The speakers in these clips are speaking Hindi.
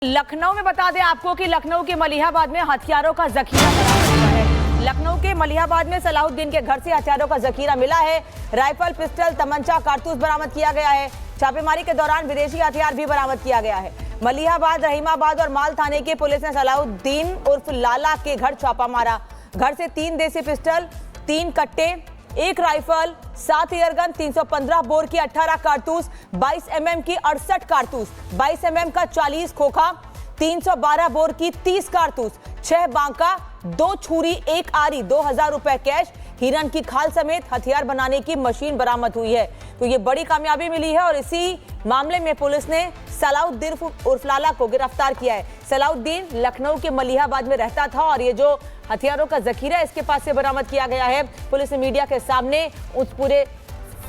लखनऊ में बता दें आपको कि लखनऊ के मलिहाबाद में हथियारों का जखीरा बरामद हुआ है। लखनऊ के मलिहाबाद में सलाउद्दीन के घर से हथियारों का जखीरा मिला है। राइफल, पिस्टल, तमंचा, कारतूस बरामद किया गया है। छापेमारी के दौरान विदेशी हथियार भी बरामद किया गया है। मलिहाबाद, रहीमाबाद और माल थाने की पुलिस ने सलाउद्दीन उर्फ लाला के घर छापा मारा। घर से 3 देसी पिस्टल, 3 कट्टे, 1 राइफल, 7 एयरगन, 315 बोर की 18 कारतूस, 22 mm की 68 कारतूस, 22 mm का 40 खोखा, 312 बोर की 30 कारतूस, 6 बांका, 2 छुरी, 1 आरी, 2000 रुपए कैश, हिरन की खाल समेत हथियार बनाने की मशीन बरामद हुई है। तो ये बड़ी कामयाबी मिली है और इसी मामले में पुलिस ने सलाउद्दीन उर्फ लाला को गिरफ्तार किया है। सलाउद्दीन लखनऊ के मलिहाबाद में रहता था और ये जो हथियारों का जखीरा इसके पास से बरामद किया गया है। पुलिस ने मीडिया के सामने उस पूरे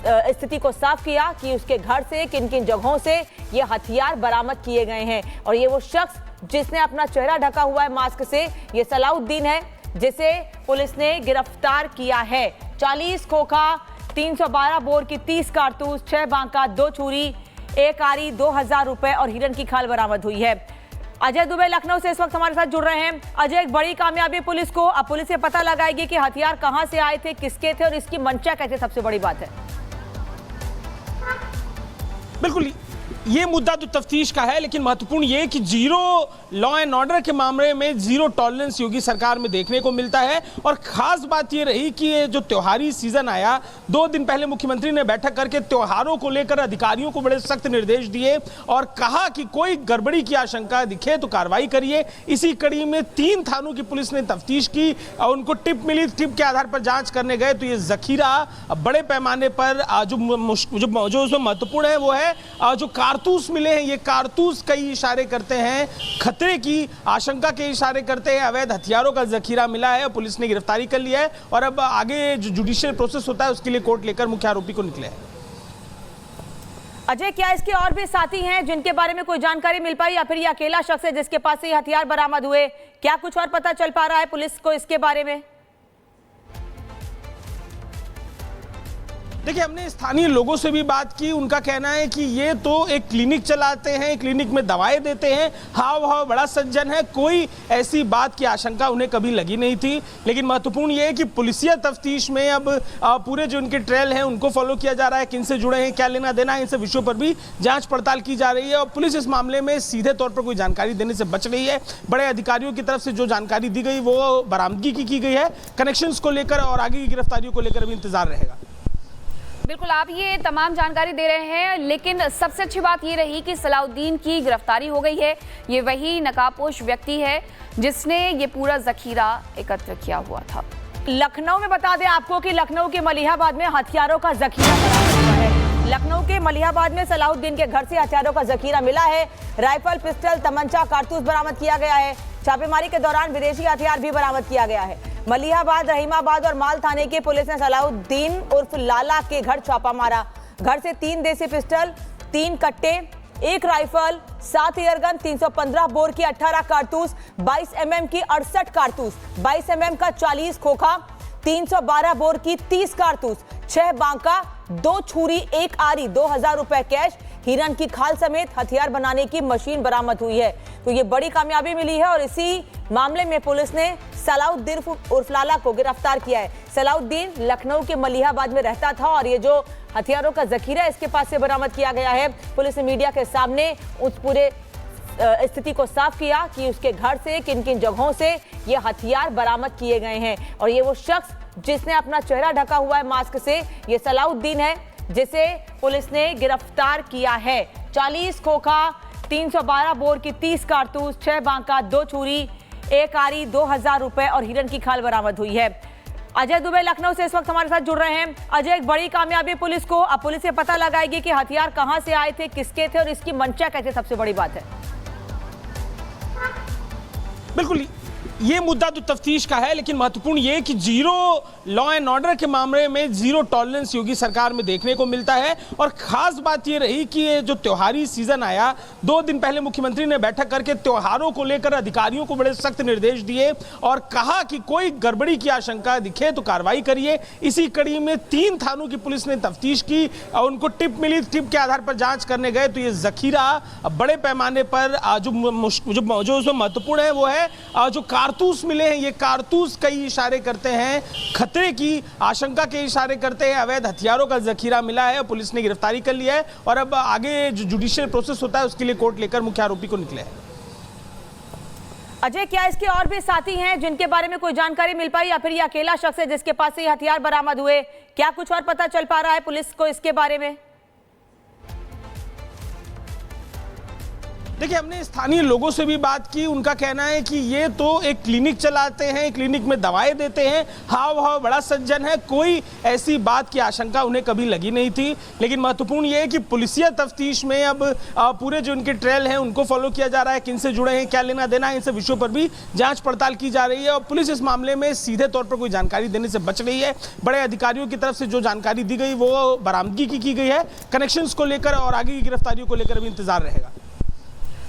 स्थिति को साफ किया कि उसके घर से किन किन जगहों से ये हथियार बरामद किए गए हैं। और ये वो शख्स जिसने अपना चेहरा ढका हुआ है मास्क से, ये सलाउद्दीन है जिसे पुलिस ने गिरफ्तार किया है। 40 खोखा, 312 बोर की 30 कारतूस, 6 बांका, 2 छुरी, 1 आरी, 2000 रुपए और हिरन की खाल बरामद हुई है। अजय दुबे लखनऊ से इस वक्त हमारे साथ जुड़ रहे हैं। अजय, एक बड़ी कामयाबी पुलिस को, अब पुलिस ये पता लगाएगी कि हथियार कहां से आए थे, किसके थे और इसकी मंशा कैसे, सबसे बड़ी बात है। बिल्कुल, ये मुद्दा तो तफ्तीश का है, लेकिन महत्वपूर्ण ये कि जीरो लॉ एंड ऑर्डर के मामले में जीरो टॉलरेंस योगी सरकार में देखने को मिलता है। और खास बात ये रही कि ये जो त्योहारी सीजन आया, 2 दिन पहले मुख्यमंत्री ने बैठक करके त्योहारों को लेकर अधिकारियों को बड़े सख्त निर्देश दिए और कहा कि कोई गड़बड़ी की आशंका दिखे तो कार्रवाई करिए। इसी कड़ी में 3 थानों की पुलिस ने तफ्तीश की और उनको टिप मिली, टिप के आधार पर जांच करने गए तो ये जखीरा बड़े पैमाने पर जो उसमें महत्वपूर्ण है वो है जो कारतूस मिले हैं। ये कारतूस कई इशारे करते हैं, खतरे की आशंका के इशारे करते हैं। अवैध हथियारों का जखीरा मिला है और पुलिस ने गिरफ्तारी कर लिया है और अब आगे जो जुडिशियल प्रोसेस होता है उसके लिए कोर्ट लेकर मुख्य आरोपी को निकले हैं। अजय, क्या इसके और भी साथी हैं जिनके बारे में कोई जानकारी मिल पाई या फिर ये अकेला शख्स है जिसके पास से ये हथियार बरामद हुए? क्या कुछ और पता चल पा रहा है पुलिस को इसके बारे में? देखिए, हमने स्थानीय लोगों से भी बात की। उनका कहना है कि ये तो एक क्लिनिक चलाते हैं, क्लिनिक में दवाएं देते हैं, हाव भाव बड़ा सज्जन है, कोई ऐसी बात की आशंका उन्हें कभी लगी नहीं थी। लेकिन महत्वपूर्ण ये है कि पुलिसिया तफ्तीश में अब पूरे जो उनके ट्रेल हैं उनको फॉलो किया जा रहा है, किन से जुड़े हैं, क्या लेना देना है, इन सब विषयों पर भी जांच पड़ताल की जा रही है। और पुलिस इस मामले में सीधे तौर पर कोई जानकारी देने से बच रही है। बड़े अधिकारियों की तरफ से जो जानकारी दी गई वो बरामदगी की गई है। कनेक्शंस को लेकर और आगे की गिरफ्तारियों को लेकर भी इंतजार रहेगा। बिल्कुल, आप ये तमाम जानकारी दे रहे हैं, लेकिन सबसे अच्छी बात ये रही कि सलाउद्दीन की गिरफ्तारी हो गई है। ये वही नकाबपोश व्यक्ति है जिसने ये पूरा जखीरा एकत्र किया हुआ था। लखनऊ में बता दें आपको कि लखनऊ के मलिहाबाद में हथियारों का जखीरा बरामद हुआ है। लखनऊ के मलिहाबाद में सलाउद्दीन के घर से हथियारों का जखीरा मिला है। राइफल, पिस्टल, तमंचा, कारतूस बरामद किया गया है। छापेमारी के दौरान विदेशी हथियार भी बरामद किया गया है। मलिहाबाद, रहीमाबाद और माल थाने की पुलिस ने सलाउद्दीन उर्फ लाला के घर छापा मारा। घर से 3 देसी पिस्टल, 3 कट्टे, 1 राइफल, 7 एयरगन, 315 बोर की 18 कारतूस, 22 mm की 68 कारतूस, 22 mm का 40 खोखा, 312 बोर की 30 कारतूस, 6 बांका, 2 छुरी, 1 आरी, 2000 रुपए कैश, हिरन की खाल समेत हथियार बनाने की मशीन बरामद हुई है। तो ये बड़ी कामयाबी मिली है और इसी मामले में पुलिस ने सलाउद्दीन उर्फ लाला को गिरफ्तार किया है। सलाउद्दीन लखनऊ के मलिहाबाद में रहता था और ये जो हथियारों का जखीरा इसके पास से बरामद किया गया है। पुलिस ने मीडिया के सामने उस पूरे स्थिति को साफ किया कि उसके घर से किन किन जगहों से ये हथियार बरामद किए गए हैं। और ये वो शख्स जिसने अपना चेहरा ढका हुआ है मास्क से, ये सलाउद्दीन है जिसे पुलिस ने गिरफ्तार किया है। 40 खोखा, 312 बोर की 30 कारतूस, 6 बांका, 2 छुरी, 1 आरी, 2000 रुपए और हिरन की खाल बरामद हुई है। अजय दुबे लखनऊ से इस वक्त हमारे साथ जुड़ रहे हैं। अजय, एक बड़ी कामयाबी पुलिस को, अब पुलिस ये पता लगाएगी कि हथियार कहां से आए थे, किसके थे और इसकी मंशा कैसे, सबसे बड़ी बात है। बिल्कुल, ये मुद्दा तो तफ्तीश का है, लेकिन महत्वपूर्ण ये कि जीरो लॉ एंड ऑर्डर के मामले में जीरो टॉलरेंस योगी सरकार में देखने को मिलता है। और खास बात ये रही कि ये जो त्योहारी सीजन आया, 2 दिन पहले मुख्यमंत्री ने बैठक करके त्योहारों को लेकर अधिकारियों को बड़े सख्त निर्देश दिए और कहा कि कोई गड़बड़ी की आशंका दिखे तो कार्रवाई करिए। इसी कड़ी में 3 थानों की पुलिस ने तफ्तीश की और उनको टिप मिली। टिप के आधार पर जांच करने गए तो ये जखीरा बड़े पैमाने पर जो उसमें महत्वपूर्ण है वो है जो कारतूस मिले हैं। ये कारतूस कई इशारे करते हैं, खतरे की आशंका के इशारे करते हैं। अवैध हथियारों का जखीरा मिला है, पुलिस ने गिरफ्तारी कर लिया है और अब आगे जो जुडिशियल प्रोसेस होता है उसके लिए कोर्ट लेकर मुख्य आरोपी को निकले हैं। अजय, क्या इसके और भी साथी हैं जिनके बारे में कोई जानकारी मिल पाई या फिर ये अकेला शख्स है जिसके पास से ये हथियार बरामद हुए? क्या कुछ और पता चल पा रहा है पुलिस को इसके बारे में? देखिए, हमने स्थानीय लोगों से भी बात की। उनका कहना है कि ये तो एक क्लिनिक चलाते हैं, क्लिनिक में दवाएं देते हैं, हाव भाव बड़ा सज्जन है, कोई ऐसी बात की आशंका उन्हें कभी लगी नहीं थी। लेकिन महत्वपूर्ण ये है कि पुलिसिया तफ्तीश में अब पूरे जो उनके ट्रेल हैं उनको फॉलो किया जा रहा है, किनसे जुड़े हैं, क्या लेना देना है, इन सब विषयों पर भी जांच पड़ताल की जा रही है। और पुलिस इस मामले में सीधे तौर पर कोई जानकारी देने से बच रही है। बड़े अधिकारियों की तरफ से जो जानकारी दी गई वो बरामदगी की गई है। कनेक्शंस को लेकर और आगे की गिरफ्तारियों को लेकर अभी इंतजार रहेगा।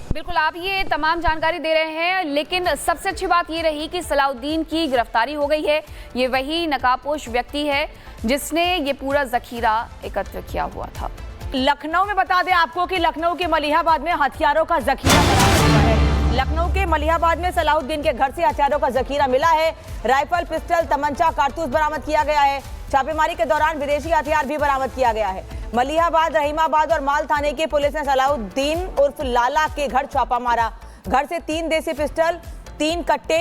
बिल्कुल, आप ये तमाम जानकारी दे रहे हैं, लेकिन सबसे अच्छी बात ये रही कि सलाउद्दीन की गिरफ्तारी हो गई है। ये वही नकाबपोश व्यक्ति है जिसने ये पूरा जखीरा एकत्र किया हुआ था। लखनऊ में बता दें आपको कि लखनऊ के मलिहाबाद में हथियारों का जखीरा बरामद हुआ है। लखनऊ के मलिहाबाद में सलाउद्दीन के घर से हथियारों का जखीरा मिला है। राइफल, पिस्टल, तमंचा, कारतूस बरामद किया गया है। छापेमारी के दौरान विदेशी हथियार भी बरामद किया गया है। मलिहाबाद, रहीमाबाद और माल थाने की पुलिस ने सलाउद्दीन उर्फ लाला के घर छापा मारा। घर से 3 देसी पिस्टल, 3 कट्टे,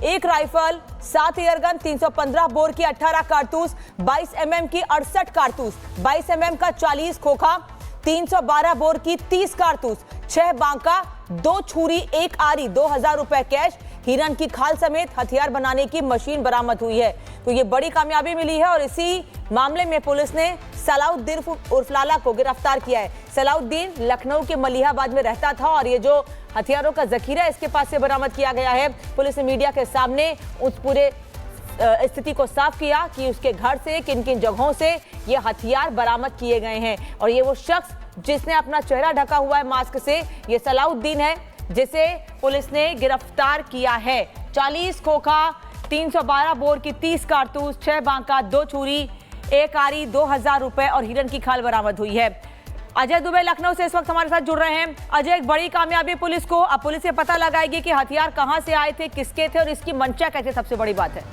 1 राइफल, 7 एयरगन, 315 बोर की 18 कारतूस, 22 mm की 68 कारतूस, 22 mm का 40 खोखा, 312 बोर की 30 कारतूस, 6 बांका, 2 छुरी, 1 आरी, 2000 रुपए कैश, हिरन की खाल समेत हथियार बनाने की मशीन बरामद हुई है। तो ये बड़ी कामयाबी मिली है और इसी मामले में पुलिस ने सलाउद्दीन उर्फ लाला को गिरफ्तार किया है। सलाउद्दीन लखनऊ के मलिहाबाद में रहता था और ये जो हथियारों का जखीरा इसके पास से बरामद किया गया है, पुलिस ने मीडिया के सामने उस पूरे स्थिति को साफ किया कि उसके घर से किन किन जगहों से ये हथियार बरामद किए गए हैं। और ये वो शख्स जिसने अपना चेहरा ढका हुआ है मास्क से, ये सलाउद्दीन है जिसे पुलिस ने गिरफ्तार किया है। 40 खोखा, 312 बोर की 30 कारतूस, 6 बांका, 2 छुरी, 1 आरी, 2000 रुपए और हिरन की खाल बरामद हुई है। अजय दुबे लखनऊ से इस वक्त हमारे साथ जुड़ रहे हैं। अजय, एक बड़ी कामयाबी पुलिस को। अब पुलिस ये पता लगाएगी कि हथियार कहां से आए थे, किसके थे और इसकी मंशा क्या थी, सबसे बड़ी बात है।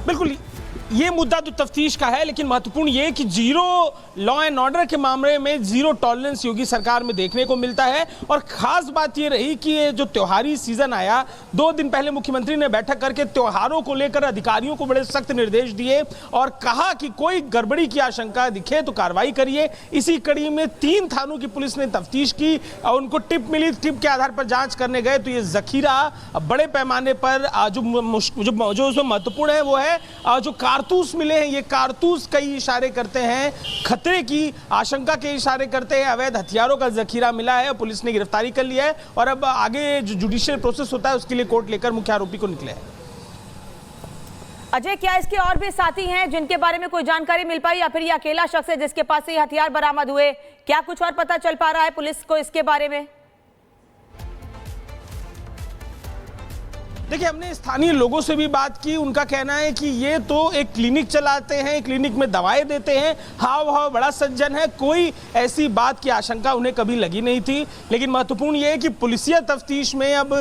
बिल्कुल, ये मुद्दा तो तफ्तीश का है, लेकिन महत्वपूर्ण ये कि जीरो लॉ एंड ऑर्डर के मामले में जीरो टॉलरेंस योगी सरकार में देखने को मिलता है। और खास बात ये रही कि ये जो त्योहारी सीजन आया, 2 दिन पहले मुख्यमंत्री ने बैठक करके त्योहारों को लेकर अधिकारियों को बड़े सख्त निर्देश दिए और कहा कि कोई गड़बड़ी की आशंका दिखे तो कार्रवाई करिए। इसी कड़ी में 3 थानों की पुलिस ने तफ्तीश की और उनको टिप मिली। टिप के आधार पर जांच करने गए तो ये जखीरा बड़े पैमाने पर जो उसमें महत्वपूर्ण है वो है जो कारतूस मिले हैं। ये कारतूस कई इशारे करते हैं, खतरे की आशंका के इशारे करते हैं। अवैध हथियारों का जखीरा मिला है, पुलिस ने गिरफ्तारी कर लिया है और अब आगे जो जुडिशियल प्रोसेस होता है उसके लिए कोर्ट लेकर मुख्य आरोपी को निकले हैं। अजय, क्या इसके और भी साथी हैं जिनके बारे में कोई जानकारी मिल पाई या फिर ये अकेला शख्स है जिसके पास से ये हथियार बरामद हुए? क्या कुछ और पता चल पा रहा है पुलिस को इसके बारे में? देखिए, हमने स्थानीय लोगों से भी बात की। उनका कहना है कि ये तो एक क्लिनिक चलाते हैं, क्लिनिक में दवाएं देते हैं, हाव भाव बड़ा सज्जन है, कोई ऐसी बात की आशंका उन्हें कभी लगी नहीं थी। लेकिन महत्वपूर्ण ये है कि पुलिसिया तफ्तीश में अब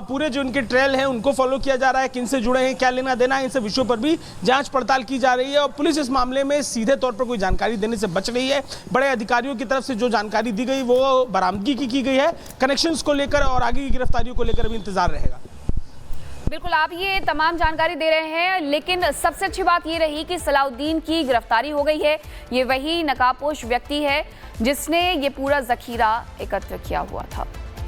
पूरे जो उनके ट्रेल हैं उनको फॉलो किया जा रहा है, किनसे जुड़े हैं, क्या लेना देना है, इन सब विषयों पर भी जांच पड़ताल की जा रही है। और पुलिस इस मामले में सीधे तौर पर कोई जानकारी देने से बच रही है। बड़े अधिकारियों की तरफ से जो जानकारी दी गई वो बरामदगी की गई है। कनेक्शंस को लेकर और आगे की गिरफ्तारियों को लेकर अभी इंतजार रहेगा। बिल्कुल, आप ये तमाम जानकारी दे रहे हैं, लेकिन सबसे अच्छी बात ये रही कि सलाउद्दीन की गिरफ्तारी हो गई है। ये वही नकाबपोश व्यक्ति है जिसने ये पूरा जखीरा एकत्र किया हुआ था।